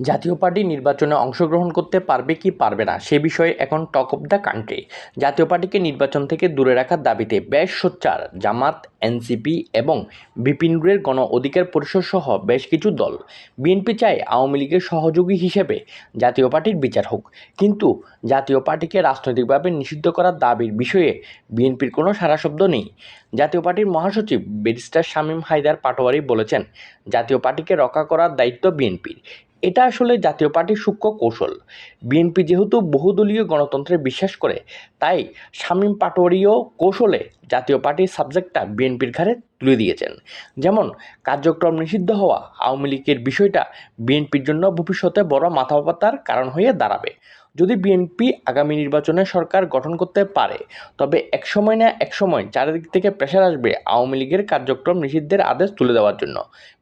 জাতীয় পার্টি নির্বাচনে অংশগ্রহণ করতে পারবে কি পারবে না সে বিষয়ে এখন টক অব দ্য কান্ট্রি। জাতীয় পার্টিকে নির্বাচন থেকে দূরে রাখার দাবিতে বেশ সোচ্চার জামাত, এনসিপি এবং বিপিনুরের গণ অধিকার পরিষদ সহ বেশ কিছু দল। বিএনপি চায় আওয়ামী লীগের সহযোগী হিসেবে জাতীয় পার্টির বিচার হোক, কিন্তু জাতীয় পার্টিকে রাজনৈতিকভাবে নিষিদ্ধ করার দাবির বিষয়ে বিএনপির কোনো সাড়াশব্দ নেই। জাতীয় পার্টির মহাসচিব ব্যারিস্টার শামীম হায়দার পাটোয়ারি বলেছেন, জাতীয় পার্টিকে রক্ষা করার দায়িত্ব বিএনপির। এটা আসলে জাতীয় পার্টির সূক্ষ্ম কৌশল। বিএনপি যেহেতু বহুদলীয় গণতন্ত্রে বিশ্বাস করে, তাই শামীম পাটোয়ারিও কৌশলে জাতীয় পার্টির সাবজেক্টটা বিএনপির ঘাড়ে তুলে দিয়েছেন। যেমন, কার্যক্রম নিষিদ্ধ হওয়া আওয়ামী লীগের বিষয়টা বিএনপির জন্য ভবিষ্যতে বড় মাথাব্যথার কারণ হয়ে দাঁড়াবে। যদি বিএনপি আগামী নির্বাচনে সরকার গঠন করতে পারে, তবে একসময় না একসময় চারিদিক থেকে প্রেশার আসবে আওয়ামী লীগের কার্যক্রম নিষিদ্ধের আদেশ তুলে দেওয়ার জন্য।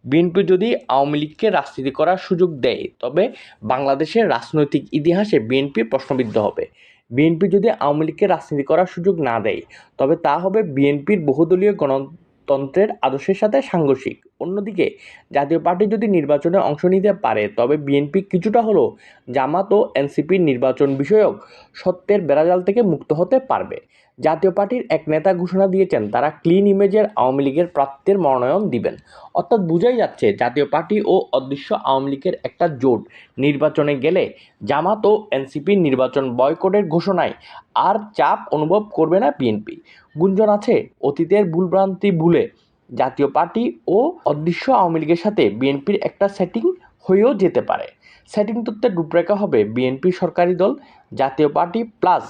বিএনপি যদি আওয়ামী লীগকে রাজনীতি করার সুযোগ দেয়, তবে বাংলাদেশের রাজনৈতিক ইতিহাসে বিএনপি প্রশ্নবিদ্ধ হবে। বিএনপি যদি আওয়ামী লীগকে রাজনীতি করার সুযোগ না দেয়, তবে তা হবে বিএনপির বহুদলীয় গণতন্ত্রের আদর্শের সাথে সাংঘর্ষিক। অন্যদিকে জাতীয় পার্টি যদি নির্বাচনে অংশ নিতে পারে, তবে বিএনপি কিছুটা হলেও জামাত ও এনসিপির নির্বাচন বিষয়ক সত্যের বেড়াজাল থেকে মুক্ত হতে পারবে। জাতীয় পার্টির এক নেতা ঘোষণা দিয়েছেন, তারা ক্লিন ইমেজের আওয়ামী লীগের প্রার্থীর মনোনয়ন দিবেন। অর্থাৎ বোঝাই যাচ্ছে জাতীয় পার্টি ও অদৃশ্য আওয়ামী লীগের একটা জোট নির্বাচনে গেলে জামাত ও এনসিপির নির্বাচন বয়কটের ঘোষণায় আর চাপ অনুভব করবে না বিএনপি। গুঞ্জন আছে, অতীতের ভুলভ্রান্তি ভুলে জাতীয় পার্টি ও অদৃশ্য আওয়ামী লীগের সাথে বিএনপির একটা সেটিং হয়েও যেতে পারে। সেটিং তত্ত্বের রূপরেখা হবে বিএনপি সরকারি দল, জাতীয় পার্টি প্লাস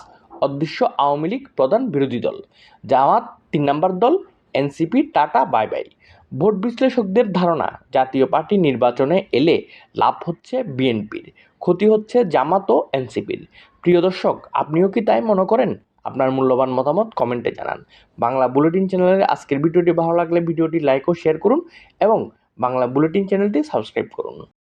অদৃশ্য আওয়ামী লীগ প্রধান বিরোধী দল, জামাত ৩ নম্বর দল, NCP tata bye bye. Vote বিশ্লেষকদের ধারণা, জাতীয় পার্টি নির্বাচনে এলে লাভ হচ্ছে বিএনপির, ক্ষতি হচ্ছে জামাত ও এনসিপির। প্রিয় দর্শক, আপনিও কি তাই মনে করেন? আপনার মূল্যবান মতামত কমেন্টে জানান। বাংলা বুলেটিন চ্যানেলের আজকের ভিডিওটি ভালো লাগলে ভিডিওটি লাইক ও শেয়ার করুন এবং বাংলা বুলেটিন চ্যানেলটি সাবস্ক্রাইব করুন।